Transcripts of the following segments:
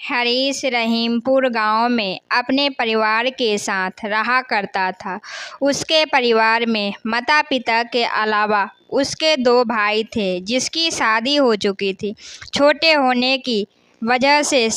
हरीश रहीमपुर गांव में अपने परिवार के साथ रहा करता था। उसके परिवार में माता पिता के अलावा उसके 2 भाई थे जिसकी शादी हो चुकी थी। छोटे होने की वजह से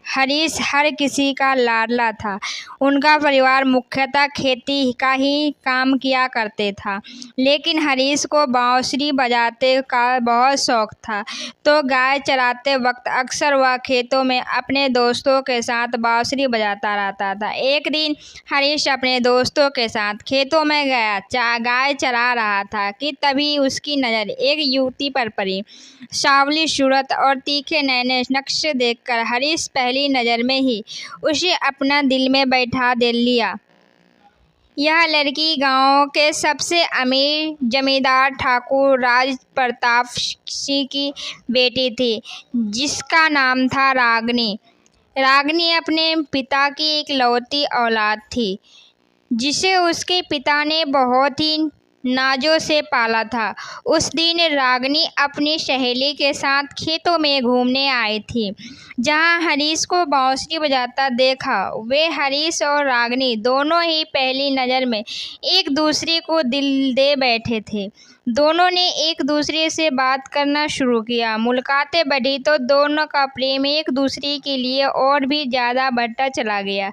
हरीश हर किसी का लाडला था। उनका परिवार मुख्यतः खेती का ही काम किया करते था, लेकिन हरीश को बांसुरी बजाते का बहुत शौक था, तो गाय चराते वक्त अक्सर वह खेतों में अपने दोस्तों के साथ बांसुरी बजाता रहता था। एक दिन हरीश अपने दोस्तों के साथ खेतों में गाय चरा रहा था कि तभी उसकी नज़र एक युवती पर पड़ी। सांवली सूरत और तीखे नैने नक्श देखकर हरीश पहली नज़र में ही उसे अपना दिल में बैठा दे लिया। यह लड़की गांव के सबसे अमीर जमींदार ठाकुर राज प्रताप सिंह की बेटी थी, जिसका नाम था रागिनी। रागिनी अपने पिता की इकलौती औलाद थी, जिसे उसके पिता ने बहुत ही नाजों से पाला था। उस दिन रागिनी अपनी सहेली के साथ खेतों में घूमने आई थी, जहां हरीश को बांसुरी बजाता देखा। वे हरीश और रागिनी दोनों ही पहली नज़र में एक दूसरे को दिल दे बैठे थे। दोनों ने एक दूसरे से बात करना शुरू किया। मुलाकातें बढ़ी तो दोनों का प्रेम एक दूसरे के लिए और भी ज़्यादा बढ़ता चला गया।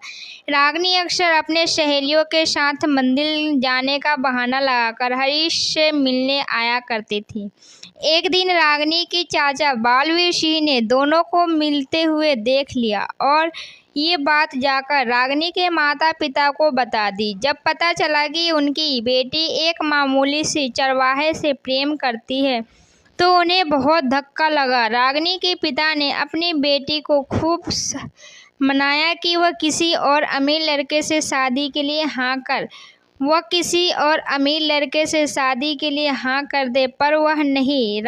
रागिनी अक्सर अपने सहेलियों के साथ मंदिर जाने का बहाना लगाकर हरीश से मिलने आया करती थी। एक दिन रागिनी के चाचा बालवीर सिंह ने दोनों को मिलते हुए देख लिया और ये बात जाकर रागिनी के माता पिता को बता दी। जब पता चला कि उनकी बेटी एक मामूली सी चरवाहे से प्रेम करती है, तो उन्हें बहुत धक्का लगा। रागिनी के पिता ने अपनी बेटी को खूब मनाया कि वह किसी और अमीर लड़के से शादी के लिए हाँ कर दे, पर वह नहीं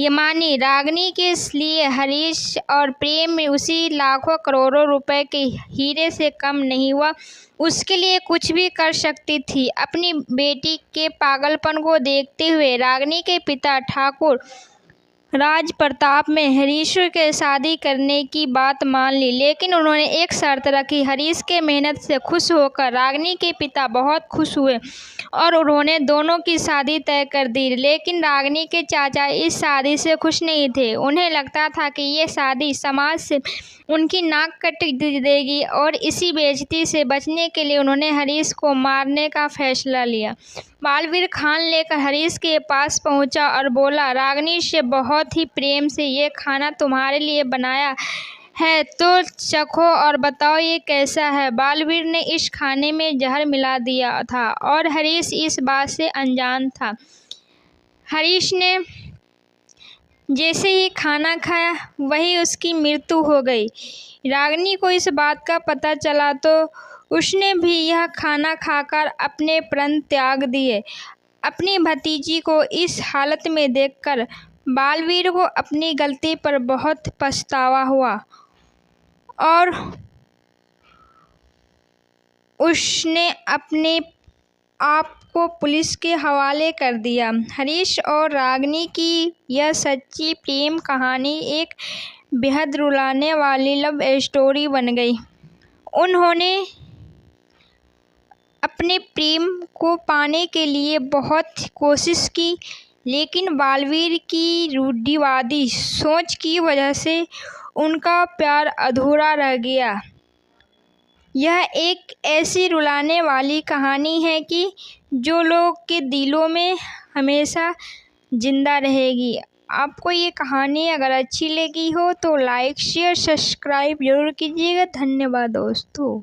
मानी। रागिनी के लिए हरीश और प्रेम उसी लाखों करोड़ों रुपए के हीरे से कम नहीं हुआ। उसके लिए कुछ भी कर सकती थी। अपनी बेटी के पागलपन को देखते हुए रागिनी के पिता ठाकुर राज प्रताप में हरीश के शादी करने की बात मान ली, लेकिन उन्होंने एक शर्त रखी। हरीश के मेहनत से खुश होकर रागिनी के पिता बहुत खुश हुए और उन्होंने दोनों की शादी तय कर दी। लेकिन रागिनी के चाचा इस शादी से खुश नहीं थे। उन्हें लगता था कि ये शादी समाज से उनकी नाक कट देगी और इसी बेइज्जती से बचने के लिए उन्होंने हरीश को मारने का फैसला लिया। बालवीर खान लेकर हरीश के पास पहुंचा और बोला, रागिनी से बहुत ही प्रेम से ये खाना तुम्हारे लिए बनाया है, तो चखो और बताओ ये कैसा है। बालवीर ने इस खाने में जहर मिला दिया था और हरीश इस बात से अनजान था। हरीश ने जैसे ही खाना खाया वही उसकी मृत्यु हो गई। रागिनी को इस बात का पता चला तो उसने भी यह खाना खाकर अपने प्राण त्याग दिए। अपनी भतीजी को इस हालत में देखकर बालवीर को अपनी गलती पर बहुत पछतावा हुआ और उसने अपने आप को पुलिस के हवाले कर दिया। हरीश और रागिनी की यह सच्ची प्रेम कहानी एक बेहद रुलाने वाली लव स्टोरी बन गई। उन्होंने अपने प्रेम को पाने के लिए बहुत कोशिश की, लेकिन बालवीर की रूढ़िवादी सोच की वजह से उनका प्यार अधूरा रह गया। यह एक ऐसी रुलाने वाली कहानी है कि जो लोग के दिलों में हमेशा जिंदा रहेगी। आपको ये कहानी अगर अच्छी लगी हो तो लाइक शेयर सब्सक्राइब जरूर कीजिएगा। धन्यवाद दोस्तों।